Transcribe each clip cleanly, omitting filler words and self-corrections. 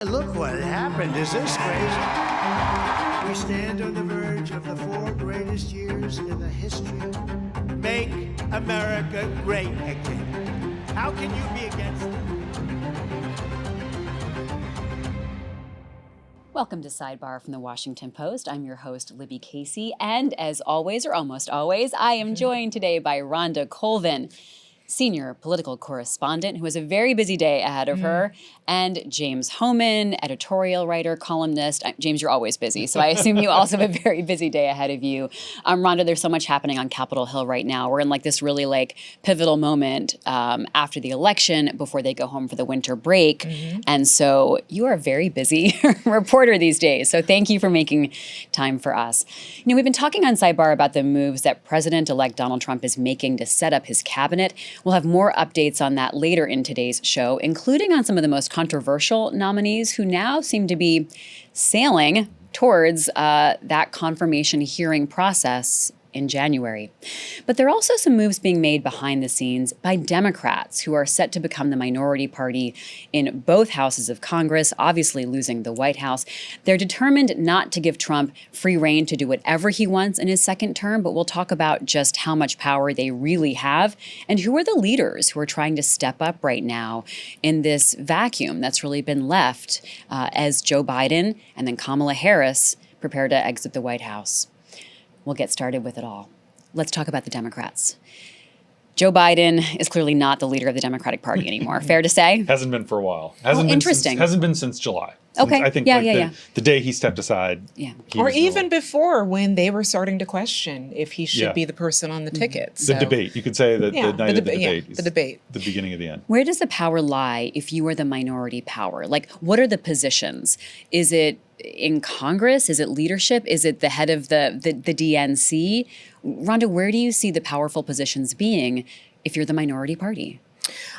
Look what happened. Is this crazy? We stand on the verge of the 4 greatest years in the history of Make America Great Again. How can you be against it? Welcome to Sidebar from the Washington Post. I'm your host, Libby Casey, and as always, or almost always, I am joined today by Rhonda Colvin, senior political correspondent who has a very busy day ahead of her, and James Hohmann, editorial writer, columnist. James, you're always busy, so I assume you also have a very busy day ahead of you. Rhonda, there's so much happening on Capitol Hill right now. We're in this really pivotal moment after the election before they go home for the winter break. And so you are a very busy reporter these days. So thank you for making time for us. We've been talking on Sidebar about the moves that President-elect Donald Trump is making to set up his cabinet. We'll have more updates on that later in today's show, including on some of the most controversial nominees who now seem to be sailing towards that confirmation hearing process in January. But there are also some moves being made behind the scenes by Democrats who are set to become the minority party in both houses of Congress, obviously losing the White House. They're determined not to give Trump free rein to do whatever he wants in his second term, but we'll talk about just how much power they really have and who are the leaders who are trying to step up right now in this vacuum that's really been left as Joe Biden and then Kamala Harris prepare to exit the White House. We'll get started with it all. Let's talk about the Democrats. Joe Biden is clearly not the leader of the Democratic Party anymore. Fair to say? Hasn't been for a while. Interesting. Hasn't been since July. Okay. I think the day he stepped aside. Yeah. Or even before, when they were starting to question if he should be the person on the ticket. The debate. You could say that the night of the debate. The debate. The beginning of the end. Where does the power lie if you are the minority power? What are the positions? Is it in Congress? Is it leadership? Is it the head of the DNC? Rhonda, where do you see the powerful positions being if you're the minority party?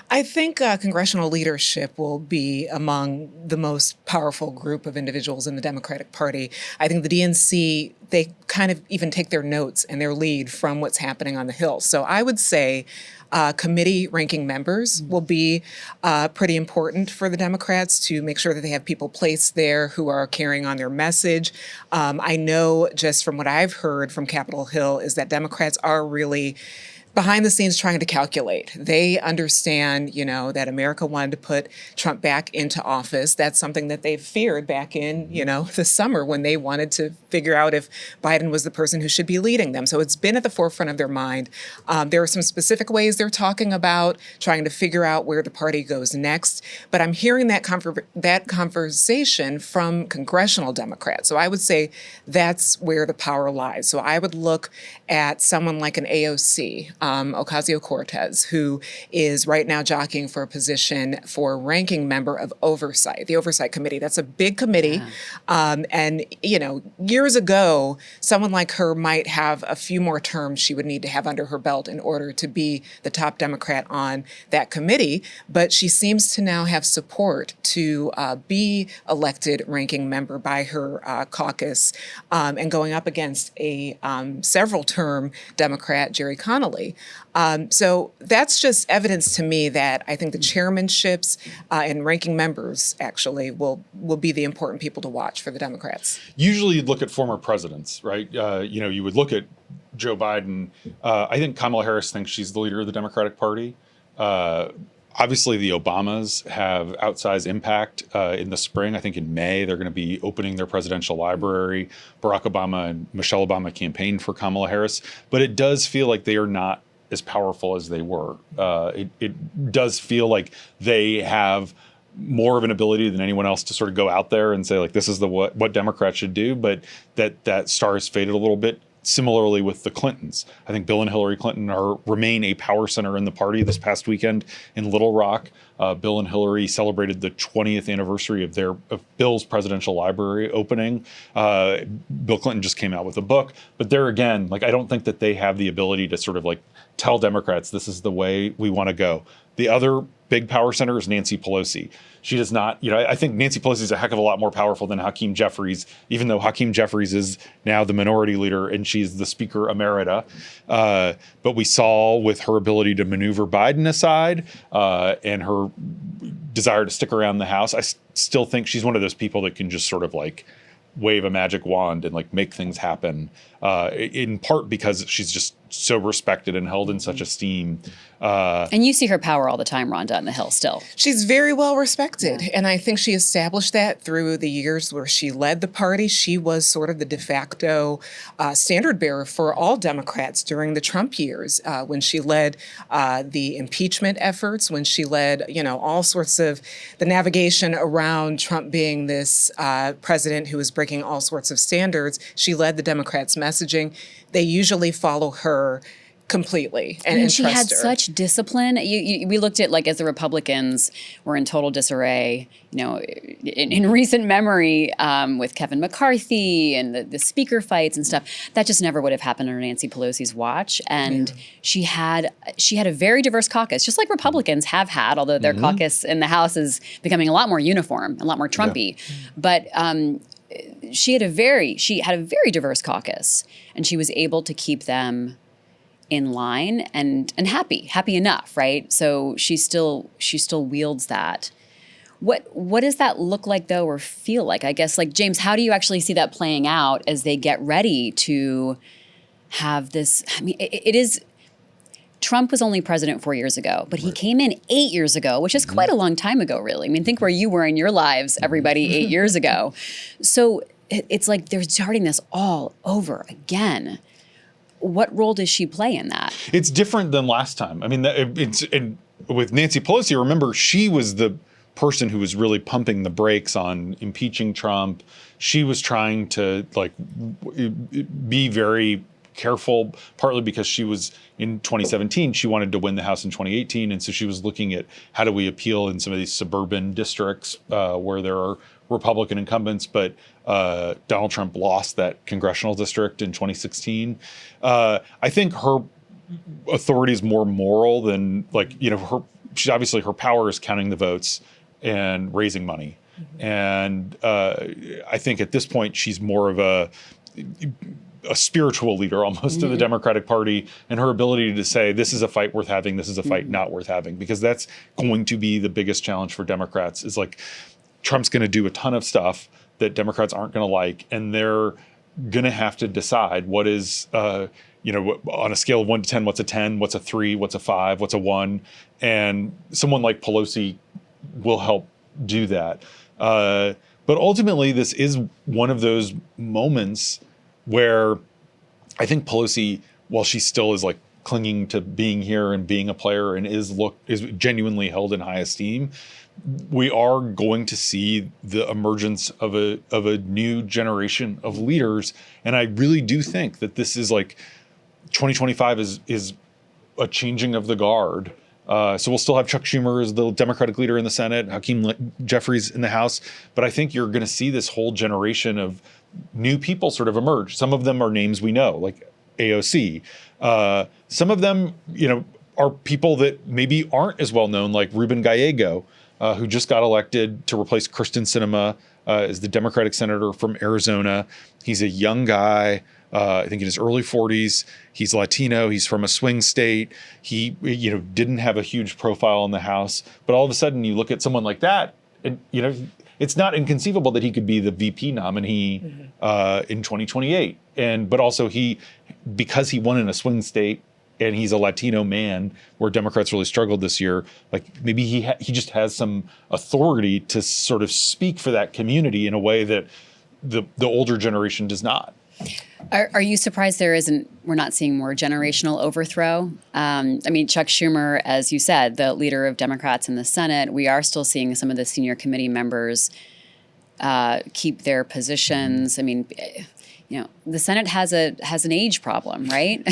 I think congressional leadership will be among the most powerful group of individuals in the Democratic Party. I think the DNC, they kind of even take their notes and their lead from what's happening on the Hill. So I would say committee ranking members will be pretty important for the Democrats to make sure that they have people placed there who are carrying on their message. I know just from what I've heard from Capitol Hill is that Democrats are really behind the scenes trying to calculate. They understand, that America wanted to put Trump back into office. That's something that they feared back in, the summer when they wanted to figure out if Biden was the person who should be leading them. So it's been at the forefront of their mind. There are some specific ways they're talking about trying to figure out where the party goes next. But I'm hearing that conversation from congressional Democrats. So I would say that's where the power lies. So I would look at someone like an AOC, Ocasio-Cortez, who is right now jockeying for a position for ranking member of oversight, the Oversight Committee. That's a big committee. And, years ago, someone like her might have a few more terms she would need to have under her belt in order to be the top Democrat on that committee. But she seems to now have support to be elected ranking member by her caucus and going up against a several-term Democrat, Jerry Connolly. So that's just evidence to me that I think the chairmanships and ranking members actually will be the important people to watch for the Democrats. Usually you'd look at former presidents, right? You would look at Joe Biden. I think Kamala Harris thinks she's the leader of the Democratic Party. Obviously, the Obamas have outsized impact in the spring. I think in May, they're going to be opening their presidential library. Barack Obama and Michelle Obama campaigned for Kamala Harris. But it does feel like they are not as powerful as they were. It does feel like they have more of an ability than anyone else to sort of go out there and say, this is what Democrats should do. But that star has faded a little bit. Similarly with the Clintons, I think Bill and Hillary Clinton remain a power center in the party. This past weekend in Little Rock, Bill and Hillary celebrated the 20th anniversary of Bill's presidential library opening. Bill Clinton just came out with a book, but there again, I don't think that they have the ability to sort of tell Democrats this is the way we want to go. The other big power center is Nancy Pelosi. She does not, I think Nancy Pelosi is a heck of a lot more powerful than Hakeem Jeffries, even though Hakeem Jeffries is now the minority leader and she's the Speaker Emerita. But we saw with her ability to maneuver Biden aside and her desire to stick around the House, I still think she's one of those people that can just sort of like wave a magic wand and like make things happen, in part because she's just so respected and held in such esteem. And you see her power all the time, Rhonda, on the Hill still. She's very well respected. And I think she established that through the years where she led the party. She was sort of the de facto standard bearer for all Democrats during the Trump years, when she led the impeachment efforts, when she led, all sorts of the navigation around Trump being this president who was breaking all sorts of standards. She led the Democrats' messaging. They usually follow her completely and she trust had her. such discipline. We looked at like as the Republicans were in total disarray, in recent memory with Kevin McCarthy and the speaker fights and stuff. That just never would have happened under Nancy Pelosi's watch. And she had a very diverse caucus, just like Republicans have had, although their caucus in the House is becoming a lot more uniform, a lot more Trumpy. But she had a very diverse caucus, and she was able to keep them in line and happy enough, right? So she still wields that. What does that look like though, or feel like? I guess, like, James, how do you actually see that playing out as they get ready to have this? I mean, it is. Trump was only president 4 years ago, but he came in 8 years ago, which is quite a long time ago, really. I mean, think where you were in your lives, everybody, 8 years ago. So it's like they're starting this all over again. What role does she play in that? It's different than last time. I mean, with Nancy Pelosi, remember, she was the person who was really pumping the brakes on impeaching Trump. She was trying to be very careful, partly because she was in 2017, she wanted to win the House in 2018. And so she was looking at how do we appeal in some of these suburban districts where there are Republican incumbents, but Donald Trump lost that congressional district in 2016. I think her authority is more moral than her power is counting the votes and raising money. And I think at this point, she's more of a spiritual leader almost of the Democratic Party, and her ability to say, this is a fight worth having, this is a fight not worth having, because that's going to be the biggest challenge for Democrats is like, Trump's going to do a ton of stuff that Democrats aren't going to like, and they're going to have to decide what is, on a scale of 1 to 10, what's a 10, what's a 3, what's a 5, what's a 1, and someone like Pelosi will help do that. But ultimately, this is one of those moments where I think Pelosi, while she still is like clinging to being here and being a player and is genuinely held in high esteem, we are going to see the emergence of a new generation of leaders. And I really do think that this is like 2025 is a changing of the guard. So we'll still have Chuck Schumer as the Democratic leader in the Senate, Hakeem Jeffries in the House. But I think you're going to see this whole generation of new people sort of emerge. Some of them are names we know, like AOC. Some of them, are people that maybe aren't as well known, like Ruben Gallego, who just got elected to replace Kristen Sinema as the Democratic senator from Arizona. He's a young guy, I think in his early 40s. He's Latino. He's from a swing state. He, didn't have a huge profile in the House. But all of a sudden, you look at someone like that, and it's not inconceivable that he could be the VP nominee in 2028. But also because he won in a swing state and he's a Latino man, where Democrats really struggled this year, like maybe he just has some authority to sort of speak for that community in a way that the older generation does not. Are you surprised we're not seeing more generational overthrow? Chuck Schumer, as you said, the leader of Democrats in the Senate, we are still seeing some of the senior committee members keep their positions. The Senate has an age problem, right?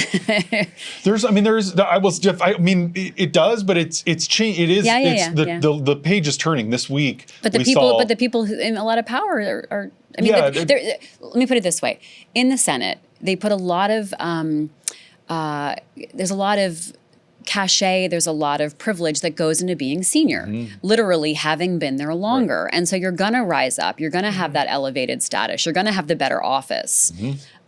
It does, but it's changed. It is. The page is turning this week. But the people who in a lot of power are. Let me put it this way: in the Senate, they put a lot of. There's a lot of cachet, there's a lot of privilege that goes into being senior, literally having been there longer. Right. And so you're going to rise up. You're going to have that elevated status. You're going to have the better office.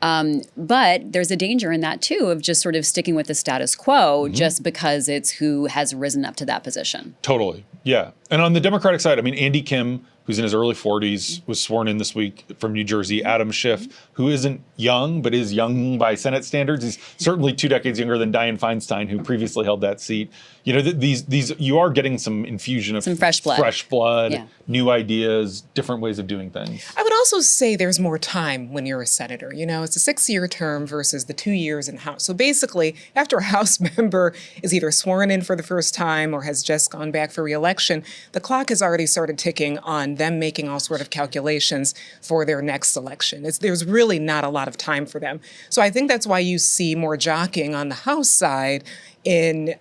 But there's a danger in that, too, of just sort of sticking with the status quo just because it's who has risen up to that position. Totally. Yeah. And on the Democratic side, I mean, Andy Kim, who's in his early 40s, was sworn in this week from New Jersey. Adam Schiff, who isn't young, but is young by Senate standards. He's certainly 2 decades younger than Dianne Feinstein, who previously held that seat. You know, these you are getting some infusion of some fresh blood, yeah. New ideas, different ways of doing things. I would also say there's more time when you're a senator. You know, it's a 6-year term versus the 2 years in House. So basically, after a House member is either sworn in for the first time or has just gone back for re-election, the clock has already started ticking on them making all sort of calculations for their next election. There's really not a lot of time for them. So I think that's why you see more jockeying on the House side in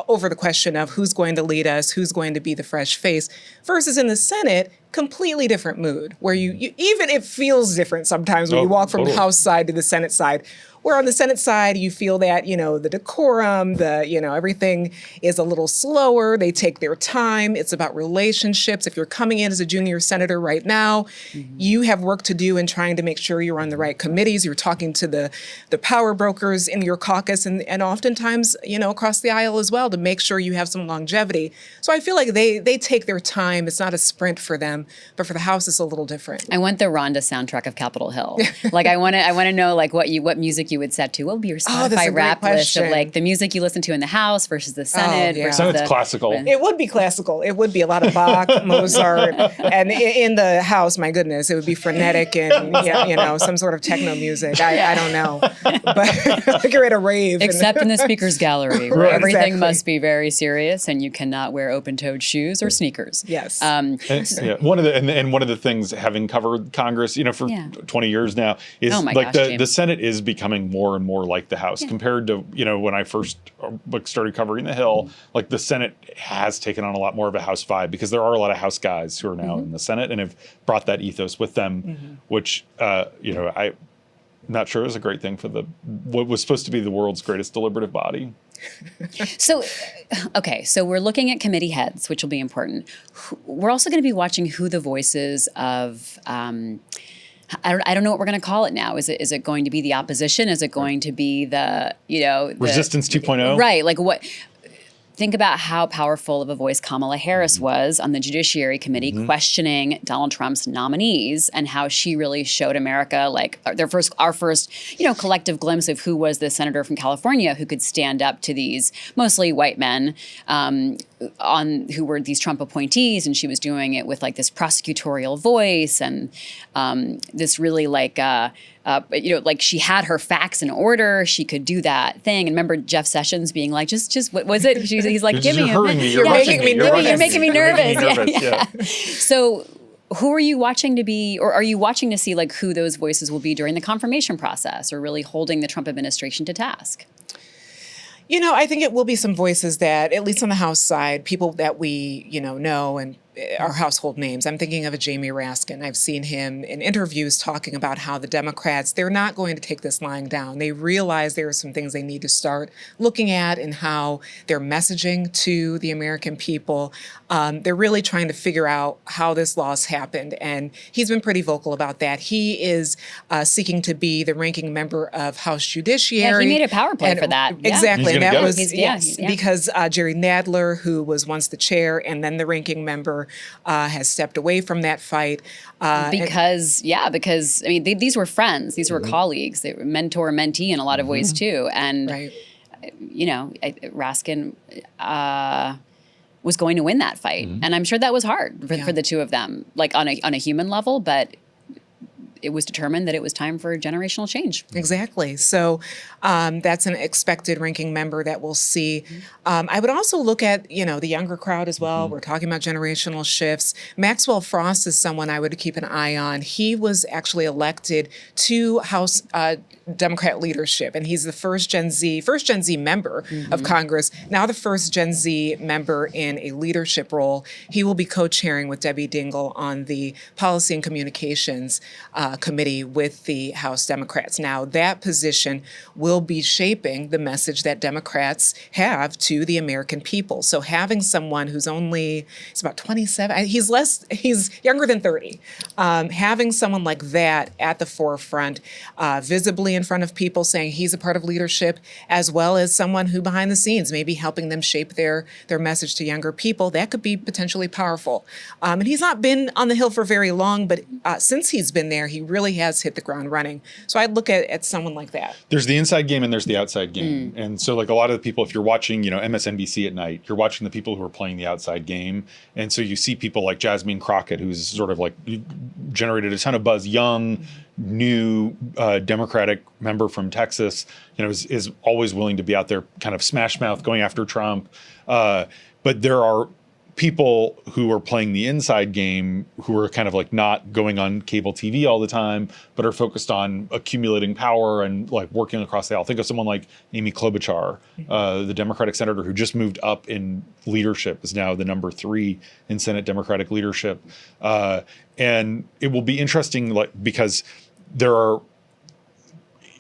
over the question of who's going to lead us, who's going to be the fresh face, versus in the Senate, completely different mood, where you even it feels different sometimes when you walk from the House side to the Senate side. Where on the Senate side, you feel that, you know, the decorum, everything is a little slower. They take their time. It's about relationships. If you're coming in as a junior senator right now, you have work to do in trying to make sure you're on the right committees. You're talking to the power brokers in your caucus and oftentimes, you know, across the aisle as well to make sure you have some longevity. So I feel like they take their time. It's not a sprint for them, but for the House, it's a little different. I want the Rhonda soundtrack of Capitol Hill. Like I want to know like what music you would set to. What would be your Spotify rap list of like the music you listen to in the House versus the Senate? The Senate's classical. It would be classical. It would be a lot of Bach, Mozart, and in the House, my goodness, it would be frenetic and some sort of techno music. I don't know, but like you're at a rave. Except in the speaker's gallery, where everything must be very serious, and you cannot wear open-toed shoes or sneakers. Yes. One of the things, having covered Congress, for 20 years now, is the Senate is becoming more and more like the House compared to when I first started covering the Hill. Like the Senate has taken on a lot more of a House vibe because there are a lot of House guys who are now in the Senate and have brought that ethos with them, which I'm not sure is a great thing for what was supposed to be the world's greatest deliberative body. So we're looking at committee heads, which will be important. We're also going to be watching who the voices of I don't know what we're going to call it now. Is it going to be the opposition? Is it going to be the Resistance 2.0? Right. Like what? Think about how powerful of a voice Kamala Harris was on the Judiciary Committee questioning Donald Trump's nominees and how she really showed America like our first collective glimpse of who was the senator from California who could stand up to these mostly white men who were these Trump appointees, and she was doing it with like this prosecutorial voice and this really like she had her facts in order. She could do that thing. And remember Jeff Sessions being like, just what was it? He's like, give me a minute. You're making me nervous. Yeah. So who are you watching to be, or are you watching to see like who those voices will be during the confirmation process or really holding the Trump administration to task? I think it will be some voices that, at least on the House side, people that we, know and are household names. I'm thinking of a Jamie Raskin. I've seen him in interviews talking about how the Democrats, they're not going to take this lying down. They realize there are some things they need to start looking at in how they're messaging to the American people. They're really trying to figure out how this loss happened, and he's been pretty vocal about that. He is seeking to be the ranking member of House Judiciary. Yeah, he made a power play for that. Exactly. And that was because Jerry Nadler, who was once the chair and then the ranking member, has stepped away from that fight. Because I mean, these were friends. These were colleagues. They were mentor, mentee in a lot of ways too. And, Raskin was going to win that fight. And I'm sure that was hard for the two of them, like on a human level, but it was determined that it was time for generational change. Exactly. So that's an expected ranking member that we'll see. I would also look at, the younger crowd as well. We're talking about generational shifts. Maxwell Frost is someone I would keep an eye on. He was actually elected to House Democrat leadership, and he's the first Gen Z member of Congress, now the first Gen Z member in a leadership role. He will be co-chairing with Debbie Dingell on the Policy and Communications Committee with the House Democrats. Now, that position will be shaping the message that Democrats have to the American people. So having someone who's he's about 27, he's younger than 30. Having someone like that at the forefront, visibly in front of people, saying he's a part of leadership, as well as someone who behind the scenes maybe helping them shape their message to younger people, that could be potentially powerful. And he's not been on the Hill for very long, but since he's been there, he really has hit the ground running. So I'd look at someone like that. There's the inside game and there's the outside game. And so like a lot of the people, if you're watching, MSNBC at night, you're watching the people who are playing the outside game. And so you see people like Jasmine Crockett, who's sort of like generated a ton of buzz, young, new Democratic member from Texas, is always willing to be out there kind of smash mouth going after Trump. But there are people who are playing the inside game who are kind of like not going on cable TV all the time, but are focused on accumulating power and like working across the aisle. Think of someone like Amy Klobuchar, the Democratic senator who just moved up in leadership, is now the number 3 in Senate Democratic leadership. And it will be interesting, because there are,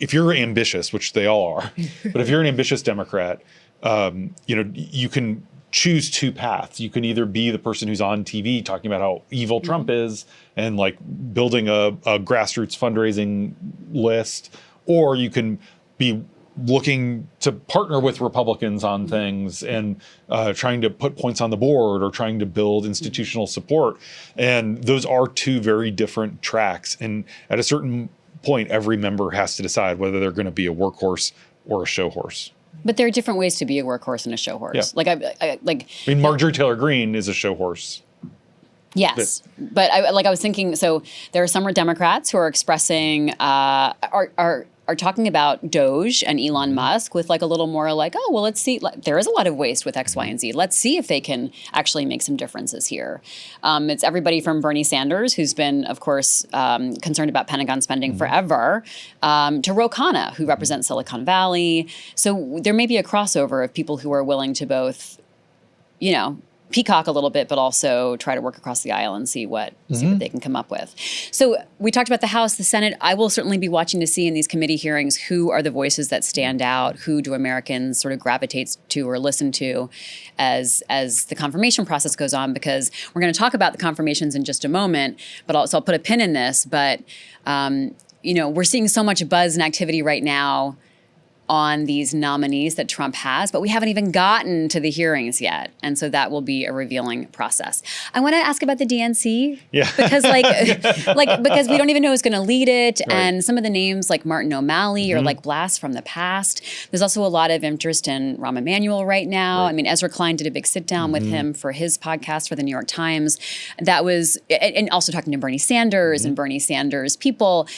if you're ambitious, which they all are, but if you're an ambitious Democrat, you can choose 2 paths. You can either be the person who's on TV talking about how evil Trump is and like building a grassroots fundraising list, or you can be looking to partner with Republicans on things and trying to put points on the board or trying to build institutional support. And those are 2 very different tracks. And at a certain point, every member has to decide whether they're going to be a workhorse or a show horse. But there are different ways to be a workhorse and a show horse. Yeah. I mean, Marjorie Taylor Greene is a show horse. Yes, but I was thinking. So there are some Democrats who are expressing are talking about Doge and Elon Musk with like a little more like, oh well, let's see. There is a lot of waste with X, Y, and Z. Let's see if they can actually make some differences here. It's everybody from Bernie Sanders, who's been, of course, concerned about Pentagon spending forever, to Ro Khanna, who represents Silicon Valley. So there may be a crossover of people who are willing to both, peacock a little bit, but also try to work across the aisle and see what they can come up with. So we talked about the House, the Senate. I will certainly be watching to see in these committee hearings who are the voices that stand out, who do Americans sort of gravitate to or listen to as the confirmation process goes on, because we're going to talk about the confirmations in just a moment, but also I'll put a pin in this. But, we're seeing so much buzz and activity right now on these nominees that Trump has, but we haven't even gotten to the hearings yet. And so that will be a revealing process. I want to ask about the DNC. Yeah. Because because we don't even know who's going to lead it. Right. And some of the names like Martin O'Malley are like blasts from the past. There's also a lot of interest in Rahm Emanuel right now. Right. I mean, Ezra Klein did a big sit down with him for his podcast for the New York Times. That was, and also talking to Bernie Sanders and Bernie Sanders people.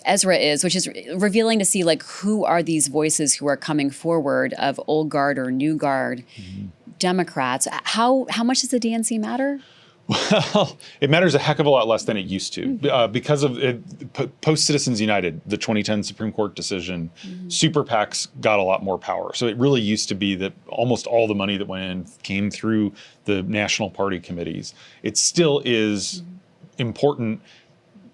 Ezra is, which is revealing to see like who are these voices who are coming forward of old guard or new guard Democrats. How much does the DNC matter? Well, it matters a heck of a lot less than it used to because of post Citizens United, the 2010 Supreme Court decision. Super PACs got a lot more power. So it really used to be that almost all the money that went in came through the national party committees. It still is important.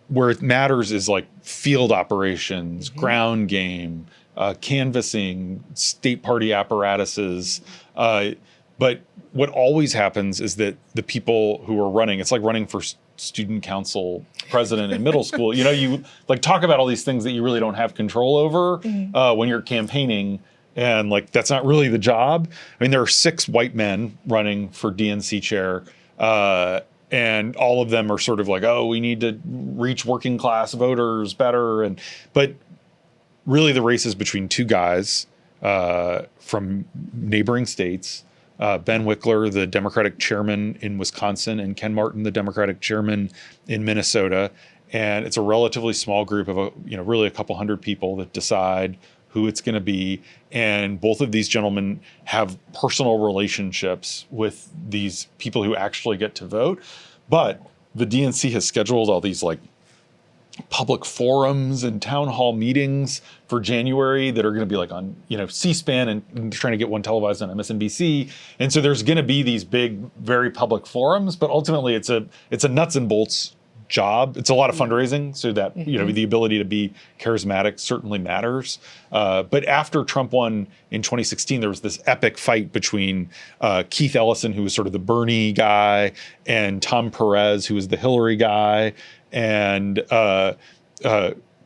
Where it matters is like field operations, ground game, canvassing, state party apparatuses. But what always happens is that the people who are running, it's like running for student council president in middle school. You like talk about all these things that you really don't have control over when you're campaigning. And like, that's not really the job. I mean, there are 6 white men running for DNC chair. And all of them are sort of like, oh, we need to reach working class voters better. But really the race is between 2 guys from neighboring states, Ben Wickler, the Democratic chairman in Wisconsin, and Ken Martin, the Democratic chairman in Minnesota. And it's a relatively small group of, really a couple hundred people that decide who it's going to be. And both of these gentlemen have personal relationships with these people who actually get to vote. But the DNC has scheduled all these like public forums and town hall meetings for January that are going to be like on, C-SPAN, and trying to get one televised on MSNBC. And so there's going to be these big, very public forums, but ultimately it's a nuts and bolts job. It's a lot of fundraising, so that the ability to be charismatic certainly matters. But after Trump won in 2016, there was this epic fight between Keith Ellison, who was sort of the Bernie guy, and Tom Perez, who was the Hillary guy, and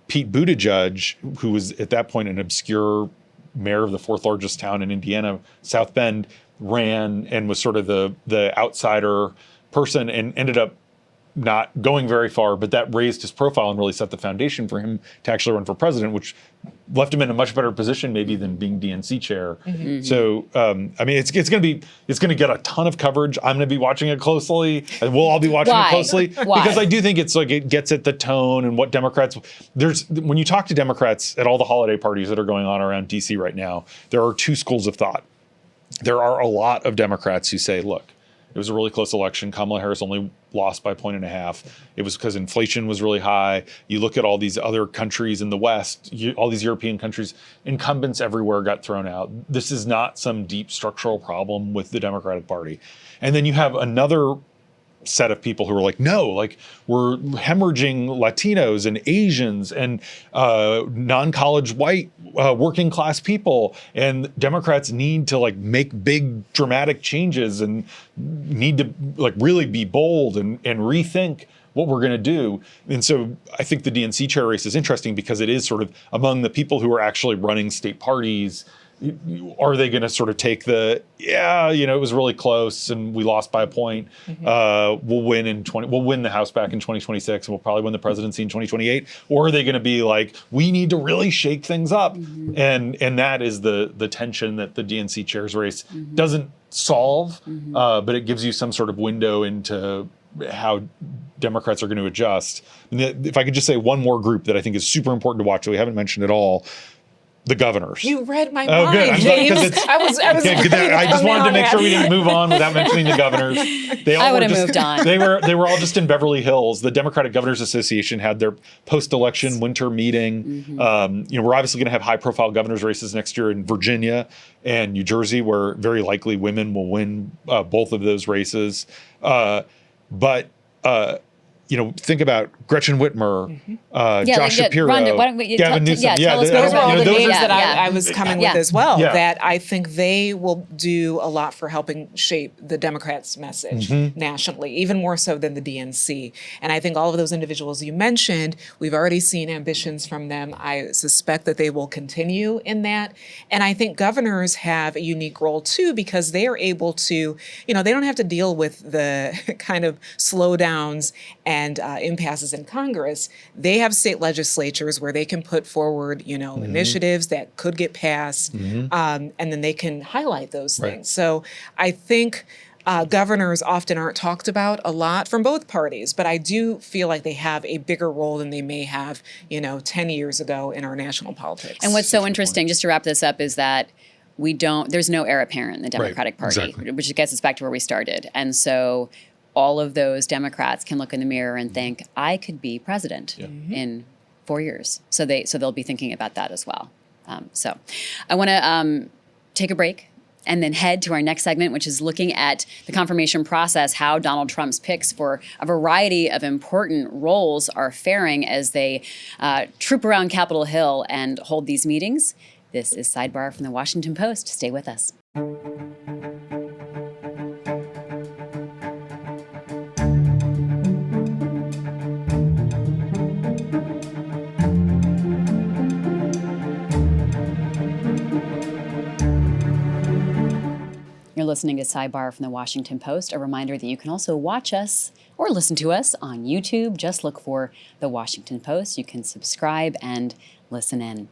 Pete Buttigieg, who was at that point an obscure mayor of the fourth largest town in Indiana, South Bend, ran and was sort of the outsider person and ended up not going very far, but that raised his profile and really set the foundation for him to actually run for president, which left him in a much better position maybe than being DNC chair. So, it's going to get a ton of coverage. I'm going to be watching it closely, and we'll all be watching it closely. Why? Because I do think it's like it gets at the tone and what Democrats, when you talk to Democrats at all the holiday parties that are going on around DC right now, there are two schools of thought. There are a lot of Democrats who say, look, it was a really close election. Kamala Harris only lost by 1.5 points. It was because inflation was really high. You look at all these other countries in the West, all these European countries, incumbents everywhere got thrown out. This is not some deep structural problem with the Democratic Party. And then you have another set of people who are like, no, like we're hemorrhaging Latinos and Asians and non-college white working class people, and Democrats need to like make big dramatic changes and need to like really be bold and rethink what we're going to do. And so I think the DNC chair race is interesting because it is sort of among the people who are actually running state parties. Are they going to sort of take it was really close and we lost by 1 point. We'll win the House back in 2026 and we'll probably win the presidency in 2028. Or are they going to be like, we need to really shake things up? And that is the tension that the DNC chair's race doesn't solve, but it gives you some sort of window into how Democrats are going to adjust. And if I could just say one more group that I think is super important to watch that we haven't mentioned at all, the governors. You read my Oh, good. mind, I'm glad, 'cause James. it's- I was I just wanted to make sure we didn't move on without mentioning the governors. They all I were would've just- moved on. They were all just in Beverly Hills. The Democratic Governors Association had their post-election winter meeting. We're obviously going to have high-profile governors races next year in Virginia and New Jersey, where very likely women will win both of those races. Think about Gretchen Whitmer, Josh Shapiro, Rhonda, why don't we, Gavin Newsom. tell us Those more are all about the those names are- that I was coming with as well, Yeah. that I think they will do a lot for helping shape the Democrats' message nationally, even more so than the DNC. And I think all of those individuals you mentioned, we've already seen ambitions from them. I suspect that they will continue in that. And I think governors have a unique role too, because they are able to, they don't have to deal with the kind of slowdowns and impasses in Congress. They have state legislatures where they can put forward, initiatives that could get passed, and then they can highlight those things. Right. So I think governors often aren't talked about a lot from both parties, but I do feel like they have a bigger role than they may have, 10 years ago in our national politics. And what's so interesting, just to wrap this up, is that there's no heir apparent in the Democratic Party, exactly. which gets us back to where we started. And so all of those Democrats can look in the mirror and think, I could be president in 4 years. So they'll be thinking about that as well. So I want to take a break and then head to our next segment, which is looking at the confirmation process, how Donald Trump's picks for a variety of important roles are faring as they troop around Capitol Hill and hold these meetings. This is Sidebar from the Washington Post. Stay with us. You're listening to Sidebar from the Washington Post. A reminder that you can also watch us or listen to us on YouTube. Just look for the Washington Post. You can subscribe and listen in.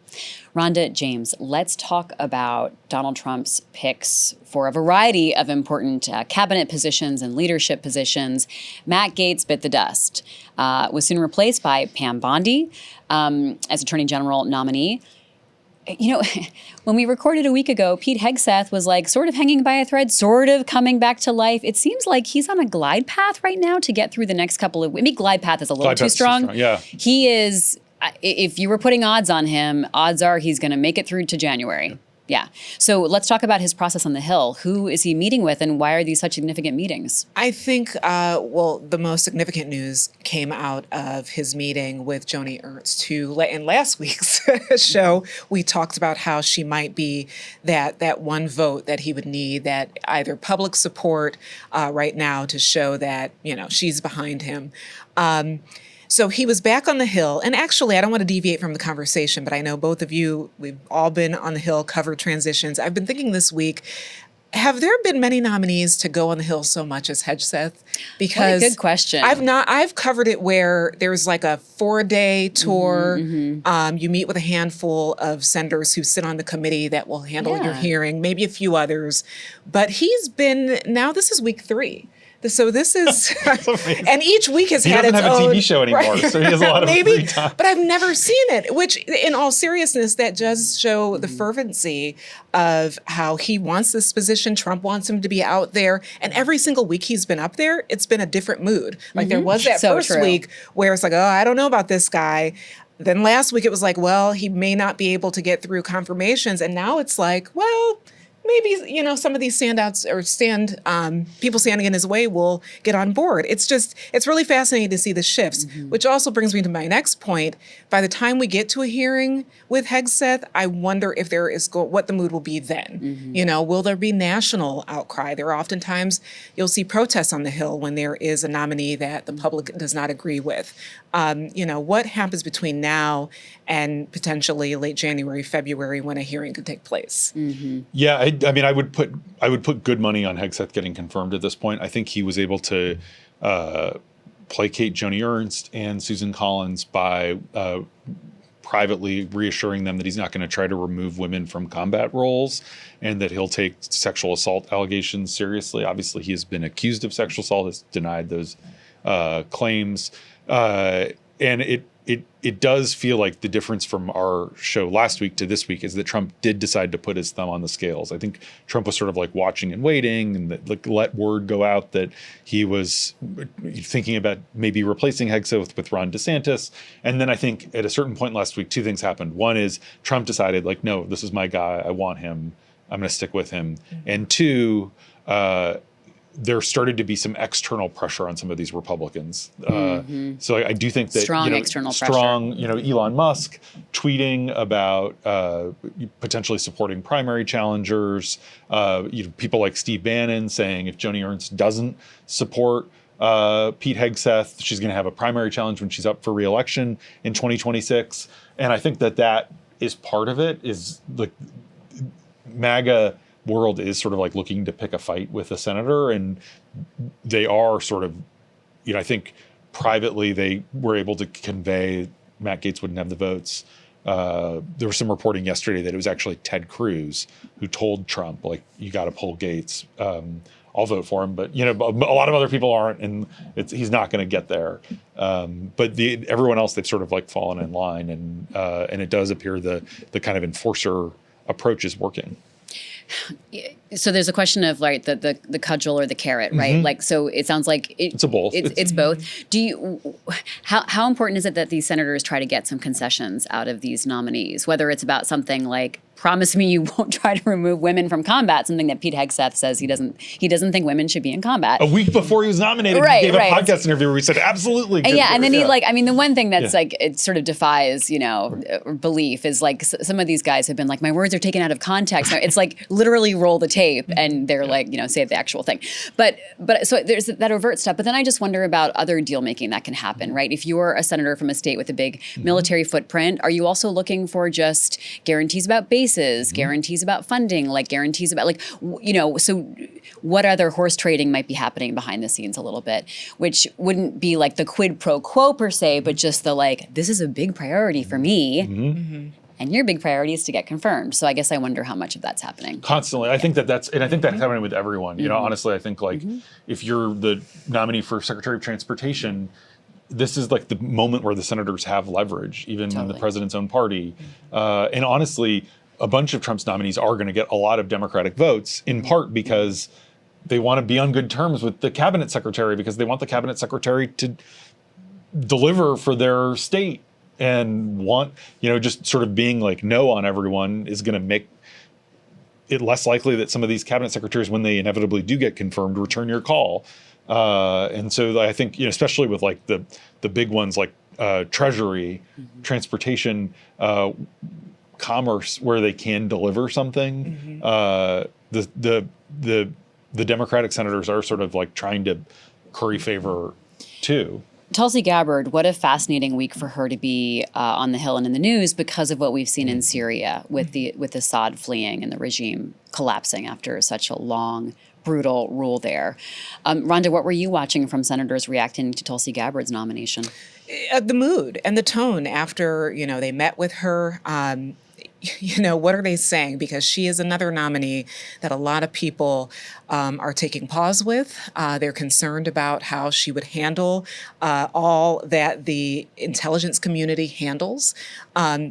Rhonda, James, let's talk about Donald Trump's picks for a variety of important cabinet positions and leadership positions. Matt Gaetz bit the dust, was soon replaced by Pam Bondi as Attorney General nominee. when we recorded a week ago, Pete Hegseth was like sort of hanging by a thread, sort of coming back to life. It seems like he's on a glide path right now to get through the next couple of weeks. Maybe glide path is a little too strong. Yeah. He is, if you were putting odds on him, odds are he's going to make it through to January. Yeah. So let's talk about his process on the Hill. Who is he meeting with, and why are these such significant meetings? I think, the most significant news came out of his meeting with Joni Ernst, who in last week's show, we talked about how she might be that one vote that he would need, that either public support right now to show that, she's behind him. So he was back on the Hill. And actually, I don't want to deviate from the conversation, but I know both of you, we've all been on the Hill, covered transitions. I've been thinking this week, have there been many nominees to go on the Hill so much as Hegseth? Because what a good question. I've covered it where there's like a 4-day tour. You meet with a handful of senators who sit on the committee that will handle your hearing, maybe a few others. But this is week 3. So this is, and each week has had its own. He doesn't have a TV show anymore, so he has a lot of free time. But I've never seen it, which in all seriousness, that does show the fervency of how he wants this position. Trump wants him to be out there. And every single week he's been up there, it's been a different mood. Like there was that first week where it's like, oh, I don't know about this guy. Then last week it was like, well, he may not be able to get through confirmations. And now it's like, well, maybe, some of these standouts or people standing in his way will get on board. It's really fascinating to see the shifts, which also brings me to my next point. By the time we get to a hearing with Hegseth, I wonder if what the mood will be then. Will there be national outcry? There are oftentimes, you'll see protests on the Hill when there is a nominee that the public does not agree with. What happens between now and potentially late January, February, when a hearing could take place? Yeah, I would put good money on Hegseth getting confirmed at this point. I think he was able to placate Joni Ernst and Susan Collins by privately reassuring them that he's not going to try to remove women from combat roles and that he'll take sexual assault allegations seriously. Obviously, he has been accused of sexual assault, has denied those claims. And it does feel like the difference from our show last week to this week is that Trump did decide to put his thumb on the scales. I think Trump was sort of like watching and waiting and let word go out that he was thinking about maybe replacing Hegseth with Ron DeSantis. And then I think at a certain point last week, 2 things happened. One is Trump decided no, this is my guy. I want him. I'm going to stick with him. And 2, there started to be some external pressure on some of these Republicans. So I do think that external pressure. Elon Musk tweeting about potentially supporting primary challengers, people like Steve Bannon saying if Joni Ernst doesn't support Pete Hegseth, she's going to have a primary challenge when she's up for re-election in 2026. And I think that is part of it, is like MAGA world is sort of like looking to pick a fight with a senator, and they are sort of, I think privately they were able to convey Matt Gaetz wouldn't have the votes. There was some reporting yesterday that it was actually Ted Cruz who told Trump, you got to pull Gaetz. I'll vote for him, but a lot of other people aren't, and he's not going to get there. But everyone else, they've sort of fallen in line, and it does appear the kind of enforcer approach is working. So there's a question of the cudgel or the carrot, right? So it sounds like it's a both. It's both. How important is it that these senators try to get some concessions out of these nominees, whether it's about something like promise me you won't try to remove women from combat, something that Pete Hegseth says he doesn't think women should be in combat. A week before he was nominated, he gave a podcast interview where he said absolutely. And then he the one thing that's it sort of defies belief is some of these guys have been my words are taken out of context. No, it's literally roll the tape and they're say the actual thing. But so there's that overt stuff. But then I just wonder about other deal making that can happen, right? If you're a senator from a state with a big military footprint, are you also looking for just guarantees about bases, guarantees about funding, guarantees about so what other horse trading might be happening behind the scenes a little bit, which wouldn't be the quid pro quo per se, but just the this is a big priority for me. And your big priority is to get confirmed. So I guess I wonder how much of that's happening. Constantly. I think that's happening with everyone. Honestly, I think if you're the nominee for Secretary of Transportation, this is like the moment where the senators have leverage, even in the Totally. president's own party. And honestly, a bunch of Trump's nominees are going to get a lot of Democratic votes, in part because they want to be on good terms with the cabinet secretary, because they want the cabinet secretary to deliver for their state, and want, just sort of being like no on everyone is going to make it less likely that some of these cabinet secretaries, when they inevitably do get confirmed, return your call. And so I think, especially with like the big ones like Treasury, transportation, commerce, where they can deliver something, the Democratic senators are sort of like trying to curry favor too. Tulsi Gabbard, what a fascinating week for her to be on the Hill and in the news because of what we've seen in Syria with Assad fleeing and the regime collapsing after such a long, brutal rule there. Rhonda, what were you watching from senators reacting to Tulsi Gabbard's nomination? The mood and the tone after, they met with her. What are they saying? Because she is another nominee that a lot of people are taking pause with. They're concerned about how she would handle all that the intelligence community handles.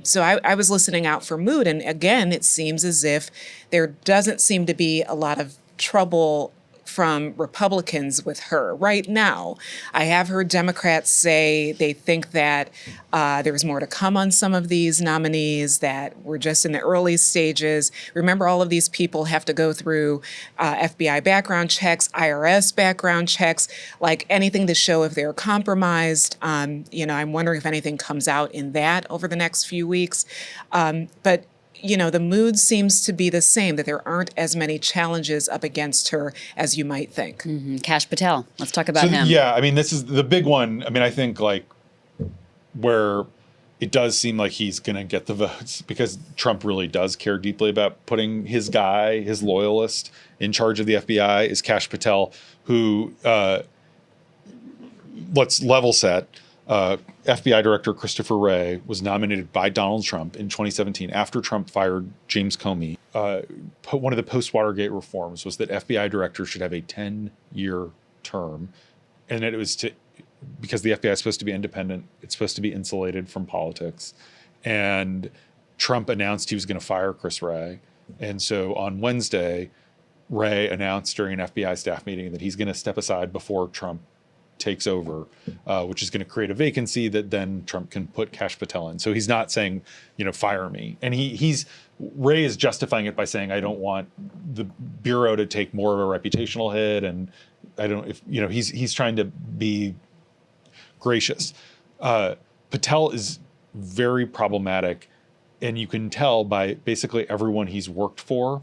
So I was listening out for mood. And again, it seems as if there doesn't seem to be a lot of trouble from Republicans with her right now. I have heard Democrats say they think that there's more to come on some of these nominees, that we're just in the early stages. Remember, all of these people have to go through FBI background checks, IRS background checks, like anything to show if they're compromised. I'm wondering if anything comes out in that over the next few weeks. But the mood seems to be the same, that there aren't as many challenges up against her as you might think. Kash Patel, let's talk about him. Yeah, this is the big one. I think like where it does seem like he's going to get the votes, because Trump really does care deeply about putting his guy, his loyalist, in charge of the FBI, is Kash Patel, who, let's level set, FBI Director Christopher Wray was nominated by Donald Trump in 2017 after Trump fired James Comey. One of the post-Watergate reforms was that FBI directors should have a 10-year term, and that it was because the FBI is supposed to be independent, it's supposed to be insulated from politics. And Trump announced he was going to fire Chris Wray. And so on Wednesday, Wray announced during an FBI staff meeting that he's going to step aside before Trump takes over, which is going to create a vacancy that then Trump can put Kash Patel in. So he's not saying, fire me. And Wray is justifying it by saying, I don't want the Bureau to take more of a reputational hit. And he's trying to be gracious. Patel is very problematic. And you can tell by basically everyone he's worked for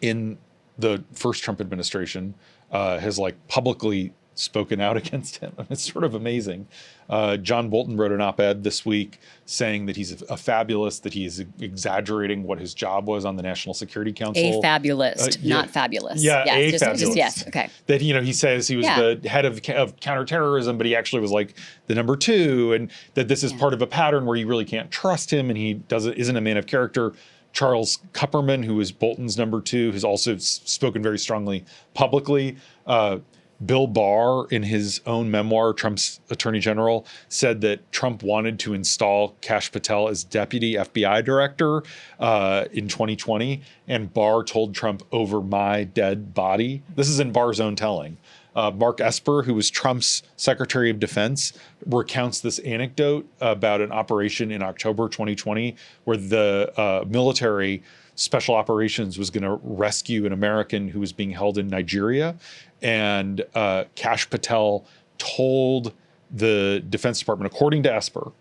in the first Trump administration has publicly spoken out against him. It's sort of amazing. John Bolton wrote an op-ed this week saying that he's a fabulist, that he is exaggerating what his job was on the National Security Council. A fabulist, not fabulous. Yeah, yes, fabulist. Yes, okay. That, he says he was the head of counterterrorism, but he actually was like the number 2, and that this is part of a pattern where you really can't trust him, and he isn't a man of character. Charles Kupperman, who was Bolton's number 2, has also spoken very strongly publicly. Bill Barr, in his own memoir, Trump's attorney general, said that Trump wanted to install Kash Patel as deputy FBI director in 2020. And Barr told Trump, over my dead body. This is in Barr's own telling. Mark Esper, who was Trump's Secretary of Defense, recounts this anecdote about an operation in October 2020 where the military special operations was going to rescue an American who was being held in Nigeria. And Kash Patel told the Defense Department, according to Esper,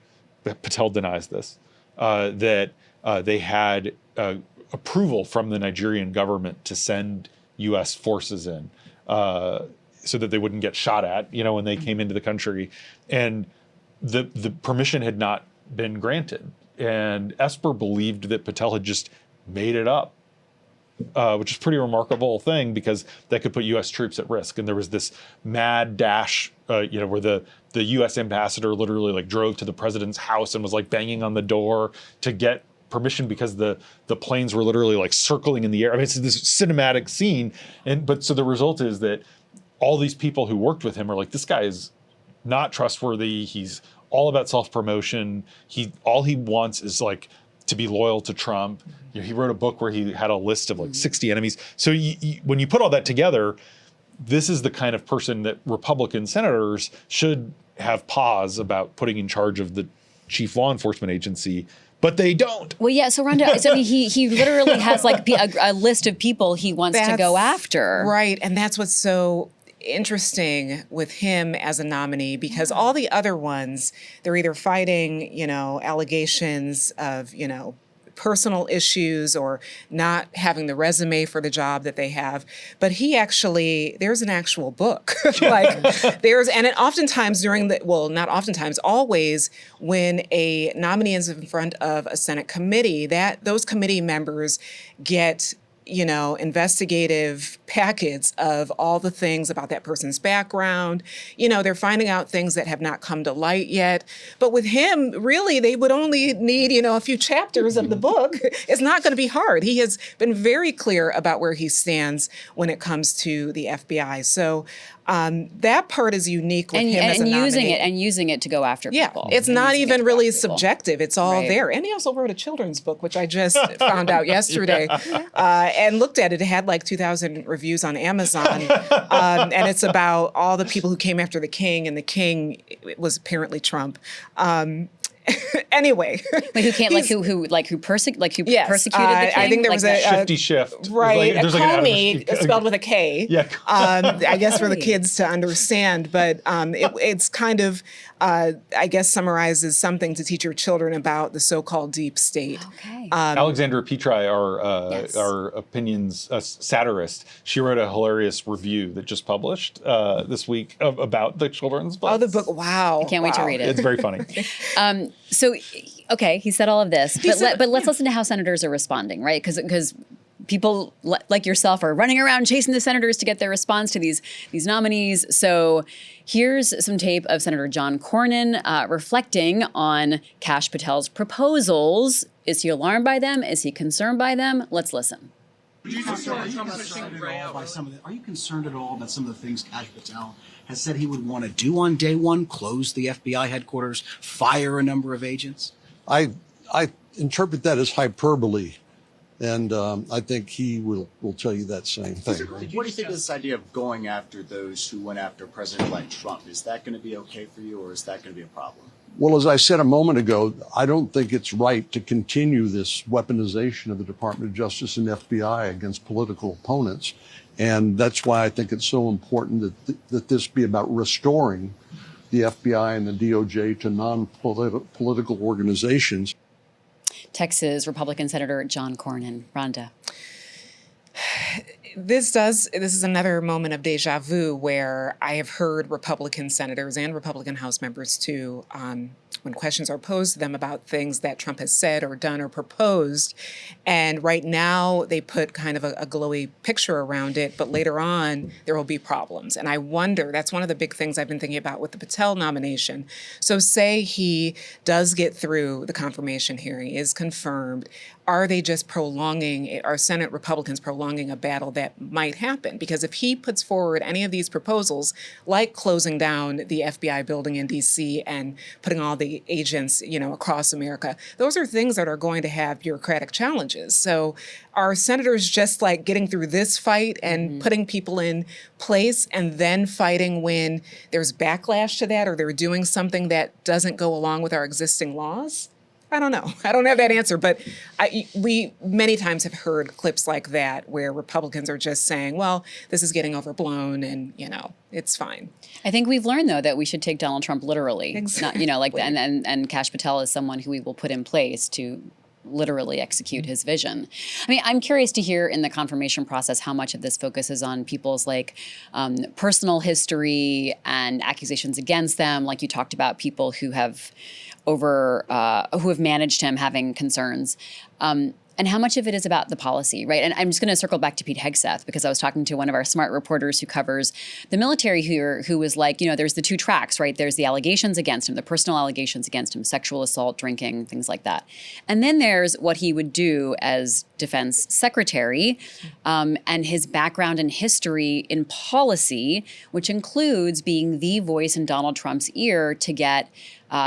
Patel denies this, that they had approval from the Nigerian government to send U.S. forces in so that they wouldn't get shot at, when they came into the country. And the permission had not been granted. And Esper believed that Patel had just made it up, which is a pretty remarkable thing, because that could put U.S. troops at risk. And there was this mad dash, where the U.S. ambassador literally drove to the president's house and was banging on the door to get permission, because the planes were literally circling in the air. It's this cinematic scene. But so the result is that all these people who worked with him are this guy is not trustworthy. He's all about self-promotion. All he wants is like to be loyal to Trump. You know, he wrote a book where he had a list of like 60 enemies. So when you put all that together, this is the kind of person that Republican senators should have pause about putting in charge of the chief law enforcement agency, but they don't. Well, yeah. So Rhonda, so he literally has like a list of people he wants to go after. Right, and that's what's so interesting with him as a nominee, because all the other ones, they're either fighting, allegations of, personal issues or not having the resume for the job that they have. But there's an actual book. And oftentimes not oftentimes, always when a nominee is in front of a Senate committee, those committee members get investigative packets of all the things about that person's background. They're finding out things that have not come to light yet. But with him, really, they would only need, a few chapters of the book. It's not going to be hard. He has been very clear about where he stands when it comes to the FBI. So that part is unique with him as a nominee. Using it to go after people. It's not even really subjective. It's all there. And he also wrote a children's book, which I just found out yesterday and looked at it. It had like 2,000 reviews on Amazon. And it's about all the people who came after the king, and the king was apparently Trump. Anyway, who persecuted the king? I think there was a Shifty Schiff, right? A Comey spelled with a K. Yeah, I guess for the kids to understand, but it's kind of I guess summarizes something to teach your children about the so-called deep state. Okay. Alexandra Petri, our opinions satirist, she wrote a hilarious review that just published this week about the children's book. Oh, the book! Wow, I can't wait to read it. It's very funny. Okay, he said all of this, but let's listen to how senators are responding, right? Because people like yourself are running around chasing the senators to get their response to these nominees. So here's some tape of Senator John Cornyn reflecting on Kash Patel's proposals. Is he alarmed by them? Is he concerned by them? Let's listen. Are you concerned at all about some of the things Kash Patel has said he would want to do on day one? Close the FBI headquarters, fire a number of agents? I interpret that as hyperbole, and I think he will tell you that same thing. What do you think of this idea of going after those who went after President-elect Trump? Is that going to be okay for you, or is that going to be a problem? Well, as I said a moment ago, I don't think it's right to continue this weaponization of the Department of Justice and FBI against political opponents. And that's why I think it's so important that this be about restoring the FBI and the DOJ to non-political organizations. Texas Republican Senator John Cornyn. Rhonda. This is another moment of deja vu where I have heard Republican senators and Republican House members too, when questions are posed to them about things that Trump has said or done or proposed. And right now they put kind of a glowy picture around it, but later on there will be problems. And I wonder, that's one of the big things I've been thinking about with the Patel nomination. So say he does get through the confirmation hearing, is confirmed. Are they just are Senate Republicans prolonging a battle that might happen? Because if he puts forward any of these proposals, like closing down the FBI building in D.C. and putting all the agents, across America, those are things that are going to have bureaucratic challenges. So are senators just like getting through this fight and putting people in place and then fighting when there's backlash to that or they're doing something that doesn't go along with our existing laws? I don't know. I don't have that answer, but we many times have heard clips like that where Republicans are just saying, well, this is getting overblown and, it's fine. I think we've learned, though, that we should take Donald Trump literally. Exactly. Not, and Kash Patel is someone who we will put in place to literally execute his vision. I mean, I'm curious to hear in the confirmation process how much of this focuses on people's personal history and accusations against them, like you talked about people who have who have managed him having concerns. And how much of it is about the policy, right? And I'm just going to circle back to Pete Hegseth, because I was talking to one of our smart reporters who covers the military here, who was like, there's the two tracks, right? There's the allegations against him, the personal allegations against him, sexual assault, drinking, things like that. And then there's what he would do as defense secretary, and his background and history in policy, which includes being the voice in Donald Trump's ear to get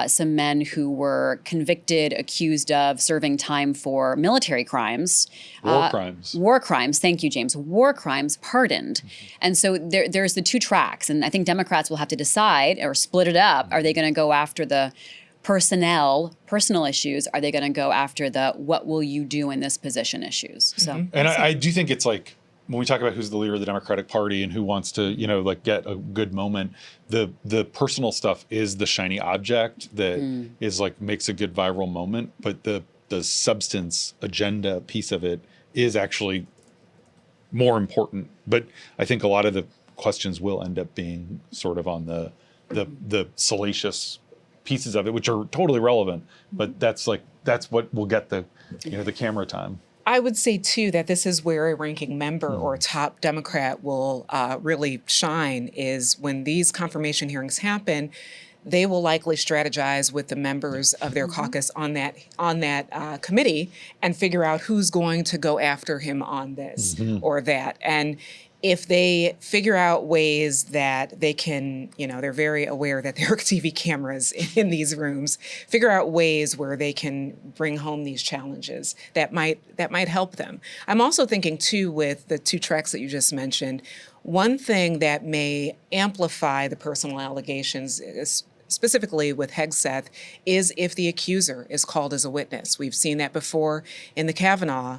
some men who were convicted, accused of serving time for military crimes. War crimes. War crimes. Thank you, James. War crimes pardoned. And so there's the two tracks. And I think Democrats will have to decide or split it up. Are they going to go after the personal issues? Are they going to go after the what will you do in this position issues? So, And I do think it's like, when we talk about who's the leader of the Democratic Party and who wants to, like get a good moment, the personal stuff is the shiny object that is like makes a good viral moment. But the substance agenda piece of it is actually more important. But I think a lot of the questions will end up being sort of on the salacious pieces of it, which are totally relevant. But that's what will get the the camera time. I would say, too, that this is where a ranking member or a top Democrat will really shine, is when these confirmation hearings happen, they will likely strategize with the members of their caucus on that committee and figure out who's going to go after him on this or that. And if they figure out ways that they can, they're very aware that there are TV cameras in these rooms, figure out ways where they can bring home these challenges that might help them. I'm also thinking, too, with the two tracks that you just mentioned, one thing that may amplify the personal allegations is, specifically with Hegseth, is if the accuser is called as a witness. We've seen that before in the Kavanaugh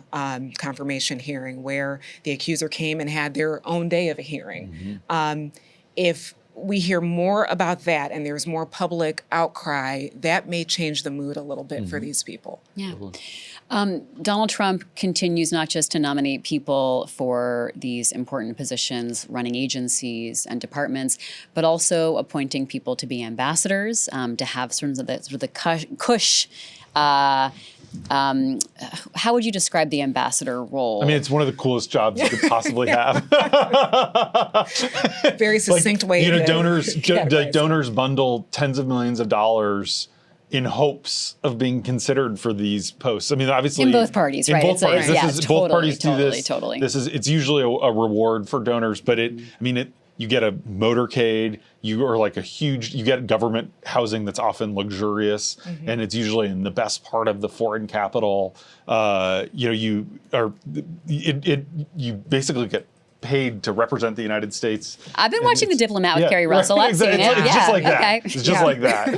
confirmation hearing, where the accuser came and had their own day of a hearing. If we hear more about that and there's more public outcry, that may change the mood a little bit for these people. Yeah. Donald Trump continues not just to nominate people for these important positions, running agencies and departments, but also appointing people to be ambassadors, to have sort of the cush. How would you describe the ambassador role? I mean, it's one of the coolest jobs you could possibly have. Very succinct way. Donors bundle tens of millions of dollars in hopes of being considered for these posts. I mean, obviously in both parties, right? Both parties. Both parties do this. Totally. It's usually a reward for donors, but you get a motorcade, you get government housing that's often luxurious, and it's usually in the best part of the foreign capital. You basically get paid to represent the United States. I've been watching The Diplomat with Carrie Russell. I've seen it. It's just like that. Okay. It's just like that.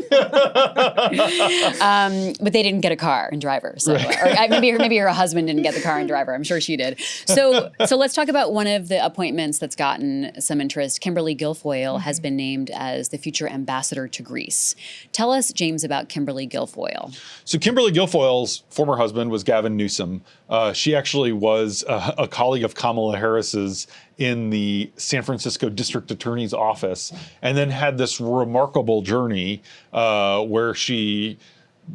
But they didn't get a car and driver. So, or maybe her husband didn't get the car and driver. I'm sure she did. So let's talk about one of the appointments that's gotten some interest. Kimberly Guilfoyle has been named as the future ambassador to Greece. Tell us, James, about Kimberly Guilfoyle. So Kimberly Guilfoyle's former husband was Gavin Newsom. She actually was a colleague of Kamala Harris's in the San Francisco District Attorney's Office, and then had this remarkable journey where she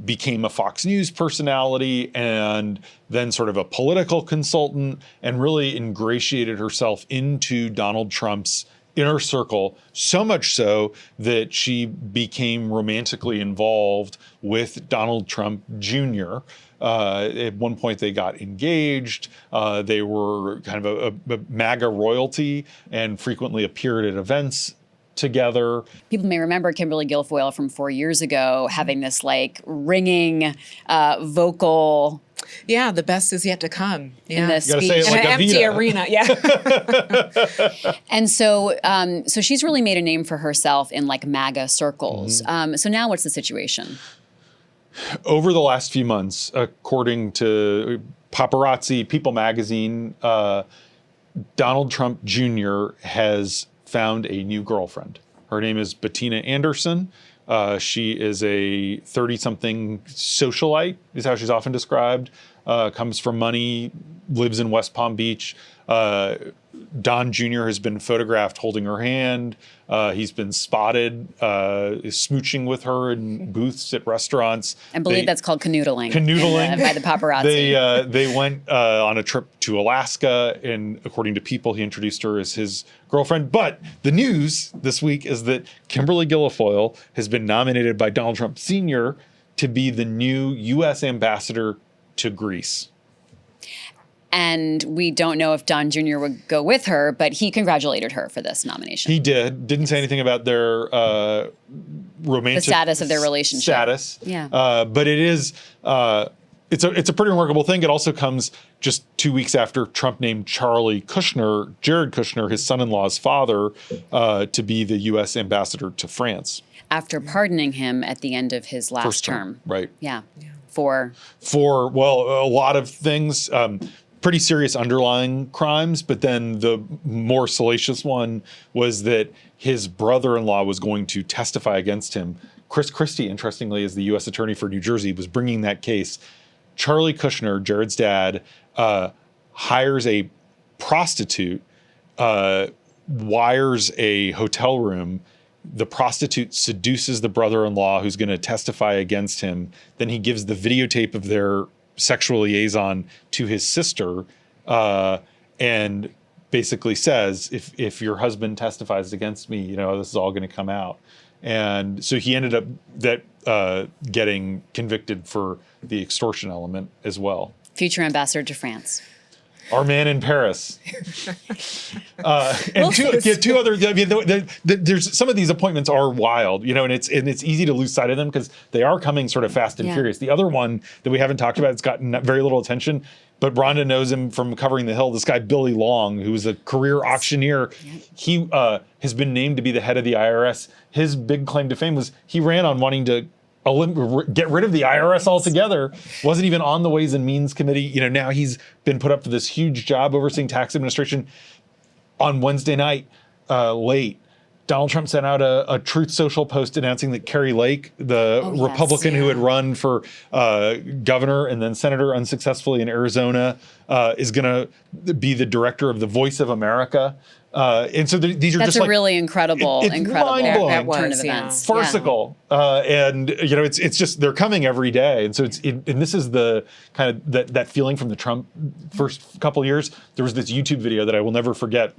became a Fox News personality and then sort of a political consultant, and really ingratiated herself into Donald Trump's inner circle, so much so that she became romantically involved with Donald Trump Jr. At one point, they got engaged. They were kind of a MAGA royalty and frequently appeared at events together. People may remember Kimberly Guilfoyle from 4 years ago having this ringing vocal. Yeah, the best is yet to come. Yeah. In the speech. Say it like an empty arena. Yeah. And so she's really made a name for herself in MAGA circles. So now what's the situation? Over the last few months, according to Paparazzi, People Magazine, Donald Trump Jr. has found a new girlfriend. Her name is Bettina Anderson. She is a 30-something socialite, is how she's often described. Comes from money, lives in West Palm Beach. Don Jr. has been photographed holding her hand. He's been spotted smooching with her in booths at restaurants. I believe that's called canoodling. Canoodling. By the paparazzi. They went on a trip to Alaska, and according to People, he introduced her as his girlfriend. But the news this week is that Kimberly Guilfoyle has been nominated by Donald Trump Sr. to be the new U.S. ambassador to Greece. And we don't know if Don Jr. would go with her, but he congratulated her for this nomination. He didn't say anything about their romantic The status of their relationship. Status, Yeah. But it is it's a pretty remarkable thing. It also comes just 2 weeks after Trump named Jared Kushner, his son-in-law's father, to be the U.S. ambassador to France After pardoning him at the end of his last first term. right? Yeah. For A lot of things. Pretty serious underlying crimes, but then the more salacious one was that his brother-in-law was going to testify against him. Chris Christie, interestingly, as the U.S. attorney for New Jersey, was bringing that case. Charlie Kushner, Jared's dad, hires a prostitute, wires a hotel room. The prostitute seduces the brother-in-law who's going to testify against him. Then he gives the videotape of their sexual liaison to his sister, and basically says, if your husband testifies against me, this is all going to come out. And so he ended up getting convicted for the extortion element as well. future ambassador to France. Our man in Paris. And two other. I mean, there's some of these appointments are wild, and it's easy to lose sight of them because they are coming sort of fast and furious. The other one that we haven't talked about, it's gotten very little attention, but Rhonda knows him from covering the Hill. This guy Billy Long, who's a career auctioneer, he has been named to be the head of the IRS. His big claim to fame was he ran on wanting to get rid of the IRS altogether. Wasn't even on the Ways and Means Committee. Now he's been put up for this huge job overseeing tax administration. On Wednesday night, late, Donald Trump sent out a Truth Social post announcing that Carrie Lake, the Republican who had run for governor and then senator unsuccessfully in Arizona, is going to be the director of the Voice of America. And so these are That's just a really incredible turn of events. Farcical. And, it's just, they're coming every day. And so and this is the kind of that feeling from the Trump first couple of years. There was this YouTube video that I will never forget.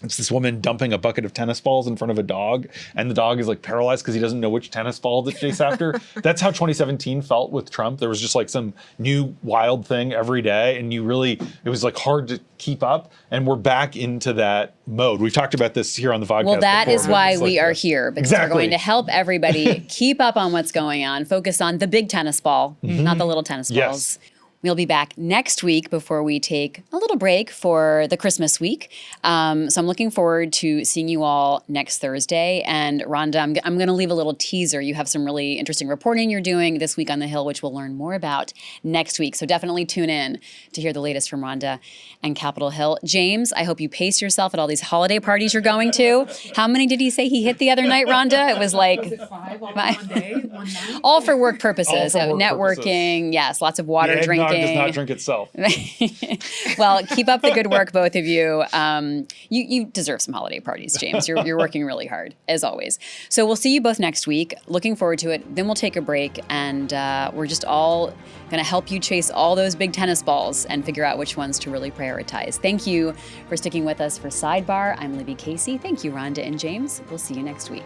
It's this woman dumping a bucket of tennis balls in front of a dog, and the dog is like paralyzed because he doesn't know which tennis ball to chase after. That's how 2017 felt with Trump. There was just like some new wild thing every day, and it was like hard to keep up. And we're back into that mode. We've talked about this here on the podcast. Well, that before, is why we are here, because we're going to help everybody keep up on what's going on, focus on the big tennis ball, not the little tennis balls. Yes. We'll be back next week before we take a little break for the Christmas week. So I'm looking forward to seeing you all next Thursday. And Rhonda, I'm going to leave a little teaser. You have some really interesting reporting you're doing this week on the Hill, which we'll learn more about next week. So definitely tune in to hear the latest from Rhonda and Capitol Hill. James, I hope you pace yourself at all these holiday parties you're going to. How many did he say he hit the other night, Rhonda? It was like 5 on one day, one night? all for work purposes. All for work networking, purposes. Yes, lots of water drinking. Does not drink itself. Well, keep up the good work, both of you. You deserve some holiday parties, James. You're working really hard, as always. So we'll see you both next week. Looking forward to it. Then we'll take a break, and we're just all going to help you chase all those big tennis balls and figure out which ones to really prioritize. Thank you for sticking with us for Sidebar. I'm Libby Casey. Thank you, Rhonda and James. We'll see you next week.